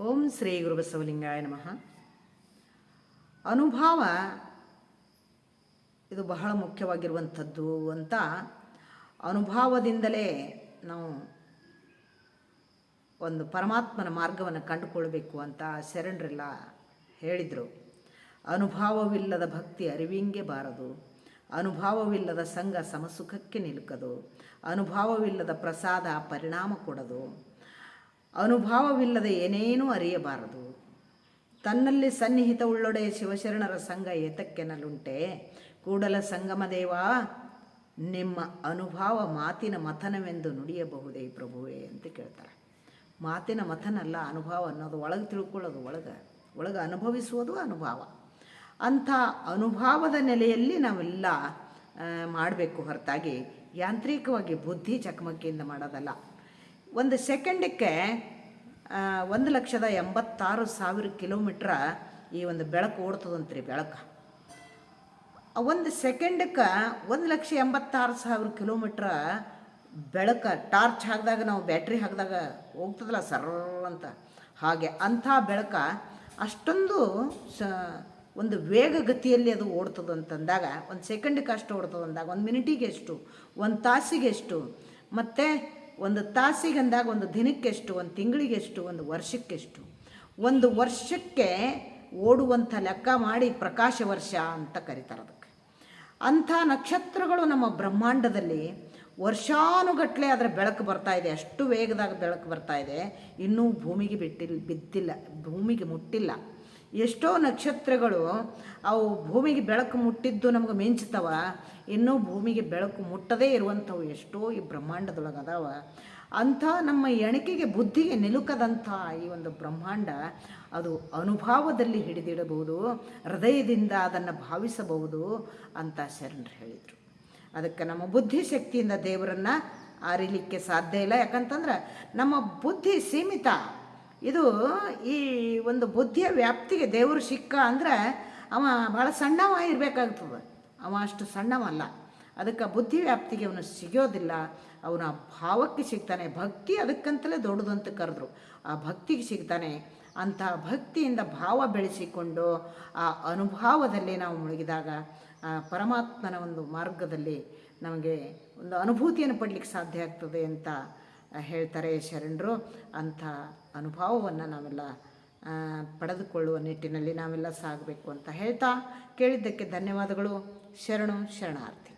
ಓಂ ಶ್ರೀ ಗುರುಬಸವಲಿಂಗಾಯ ನಮಃ. ಅನುಭವ ಇದು ಬಹಳ ಮುಖ್ಯವಾಗಿರುವಂಥದ್ದು ಅಂತ ಅನುಭವದಿಂದಲೇ ನಾವು ಒಂದು ಪರಮಾತ್ಮನ ಮಾರ್ಗವನ್ನು ಕಂಡುಕೊಳ್ಬೇಕು ಅಂತ ಶರಣರೆಲ್ಲ ಹೇಳಿದರು. ಅನುಭವವಿಲ್ಲದ ಭಕ್ತಿ ಅರಿವಿಂಗೆ ಬಾರದು, ಅನುಭವವಿಲ್ಲದ ಸಂಘ ಸಮಸುಖಕ್ಕೆ ನಿಲುಕದು, ಅನುಭವವಿಲ್ಲದ ಪ್ರಸಾದ ಪರಿಣಾಮ ಕೊಡದು, ಅನುಭವವಿಲ್ಲದೆ ಏನೇನೂ ಅರಿಯಬಾರದು. ತನ್ನಲ್ಲಿ ಸನ್ನಿಹಿತವುಳ್ಳೊಡೆ ಶಿವಶರಣರ ಸಂಘ ಏತಕ್ಕೆನಲುಂಟೆ, ಕೂಡಲ ಸಂಗಮದೇವ ನಿಮ್ಮ ಅನುಭವ ಮಾತಿನ ಮಥನವೆಂದು ನುಡಿಯಬಹುದೇ ಪ್ರಭುವೇ ಅಂತ ಕೇಳ್ತಾರೆ. ಮಾತಿನ ಮಥನಲ್ಲ, ಅನುಭವ ಅನ್ನೋದು ಒಳಗೆ ತಿಳ್ಕೊಳ್ಳೋದು, ಒಳಗೆ ಅನುಭವಿಸುವುದು ಅನುಭವ. ಅಂಥ ಅನುಭವದ ನೆಲೆಯಲ್ಲಿ ನಾವೆಲ್ಲ ಮಾಡಬೇಕು ಹೊರತಾಗಿ ಯಾಂತ್ರಿಕವಾಗಿ ಬುದ್ಧಿ ಚಕಮಕಿಯಿಂದ ಮಾಡೋದಲ್ಲ. ಒಂದು ಸೆಕೆಂಡಕ್ಕೆ 1,86,000 ಕಿಲೋಮೀಟ್ರ ಈ ಒಂದು ಬೆಳಕು ಓಡ್ತದಂತ್ರಿ. ಬೆಳಕು ಒಂದು ಸೆಕೆಂಡಕ್ಕೆ 1,86,000 ಕಿಲೋಮೀಟ್ರ ಬೆಳಕು ಟಾರ್ಚ್ ಹಾಕಿದಾಗ, ನಾವು ಬ್ಯಾಟ್ರಿ ಹಾಕಿದಾಗ ಹೋಗ್ತದಲ್ಲ ಸರ್ರ ಅಂತ, ಹಾಗೆ ಅಂಥ ಬೆಳಕು ಅಷ್ಟೊಂದು ಒಂದು ವೇಗಗತಿಯಲ್ಲಿ ಅದು ಓಡ್ತದಂತಂದಾಗ, ಒಂದು ಸೆಕೆಂಡಕ್ಕೆ ಅಷ್ಟು ಓಡ್ತದಂದಾಗ, ಒಂದು ಮಿನಿಟಿಗೆ ಎಷ್ಟು, ಒಂದು ತಾಸಿಗೆ ಎಷ್ಟು, ಮತ್ತು ಒಂದು ತಾಸಿಗೆ ಅಂದಾಗ ಒಂದು ದಿನಕ್ಕೆಷ್ಟು, ಒಂದು ತಿಂಗಳಿಗೆಷ್ಟು, ಒಂದು ವರ್ಷಕ್ಕೆಷ್ಟು. ಒಂದು ವರ್ಷಕ್ಕೆ ಓಡುವಂಥ ಲೆಕ್ಕ ಮಾಡಿ ಪ್ರಕಾಶ ವರ್ಷ ಅಂತ ಕರೀತಾರೆ ಅದಕ್ಕೆ. ಅಂಥ ನಕ್ಷತ್ರಗಳು ನಮ್ಮ ಬ್ರಹ್ಮಾಂಡದಲ್ಲಿ ವರ್ಷಾನುಗಟ್ಟಲೆ ಅದರ ಬೆಳಕು ಬರ್ತಾಯಿದೆ, ಅಷ್ಟು ವೇಗದಾಗ ಬೆಳಕು ಬರ್ತಾಯಿದೆ. ಇನ್ನೂ ಭೂಮಿಗೆ ಬಿದ್ದಿಲ್ಲ, ಭೂಮಿಗೆ ಮುಟ್ಟಿಲ್ಲ. ಎಷ್ಟೋ ನಕ್ಷತ್ರಗಳು ಅವು ಭೂಮಿಗೆ ಬೆಳಕು ಮುಟ್ಟಿದ್ದು ನಮಗೆ ಮಿಂಚ್ತವ, ಇನ್ನೂ ಭೂಮಿಗೆ ಬೆಳಕು ಮುಟ್ಟದೇ ಇರುವಂಥವು ಎಷ್ಟೋ ಈ ಬ್ರಹ್ಮಾಂಡದೊಳಗೆ ಅದಾವ. ಅಂಥ ನಮ್ಮ ಎಣಿಕೆಗೆ ಬುದ್ಧಿಗೆ ನಿಲುಕದಂಥ ಈ ಒಂದು ಬ್ರಹ್ಮಾಂಡ ಅದು ಅನುಭವದಲ್ಲಿ ಹಿಡಿದಿಡಬಹುದು, ಹೃದಯದಿಂದ ಅದನ್ನು ಭಾವಿಸಬಹುದು ಅಂತ ಶರಣರು ಹೇಳಿದರು. ಅದಕ್ಕೆ ನಮ್ಮ ಬುದ್ಧಿಶಕ್ತಿಯಿಂದ ದೇವರನ್ನು ಅರಿಲಿಕ್ಕೆ ಸಾಧ್ಯ ಇಲ್ಲ. ಯಾಕಂತಂದ್ರೆ ನಮ್ಮ ಬುದ್ಧಿ ಸೀಮಿತ. ಇದು ಈ ಒಂದು ಬುದ್ಧಿಯ ವ್ಯಾಪ್ತಿಗೆ ದೇವರು ಸಿಕ್ಕ ಅಂದರೆ ಅವ ಭಾಳ ಸಣ್ಣವ ಇರಬೇಕಾಗ್ತದೆ. ಅವ ಅಷ್ಟು ಸಣ್ಣವಲ್ಲ. ಅದಕ್ಕೆ ಬುದ್ಧಿ ವ್ಯಾಪ್ತಿಗೆ ಅವನು ಸಿಗೋದಿಲ್ಲ, ಅವನ ಭಾವಕ್ಕೆ ಸಿಗ್ತಾನೆ. ಭಕ್ತಿ ಅದಕ್ಕಂತಲೇ ದೊಡ್ಡದಂತ ಕರೆದ್ರು, ಆ ಭಕ್ತಿಗೆ ಸಿಗ್ತಾನೆ. ಅಂಥ ಭಕ್ತಿಯಿಂದ ಭಾವ ಬೆಳೆಸಿಕೊಂಡು ಆ ಅನುಭವದಲ್ಲಿ ನಾವು ಮುಳುಗಿದಾಗ ಪರಮಾತ್ಮನ ಒಂದು ಮಾರ್ಗದಲ್ಲಿ ನಮಗೆ ಒಂದು ಅನುಭೂತಿಯನ್ನು ಪಡಲಿಕ್ಕೆ ಸಾಧ್ಯ ಆಗ್ತದೆ ಅಂತ ಹೇಳ್ತಾರೆ ಶರಣರು. ಅಂಥ ಅನುಭವವನ್ನು ನಾವೆಲ್ಲ ಪಡೆದುಕೊಳ್ಳುವ ನಿಟ್ಟಿನಲ್ಲಿ ನಾವೆಲ್ಲ ಸಾಗಬೇಕು ಅಂತ ಹೇಳ್ತಾ, ಕೇಳಿದ್ದಕ್ಕೆ ಧನ್ಯವಾದಗಳು. ಶರಣಾರ್ಥಿ.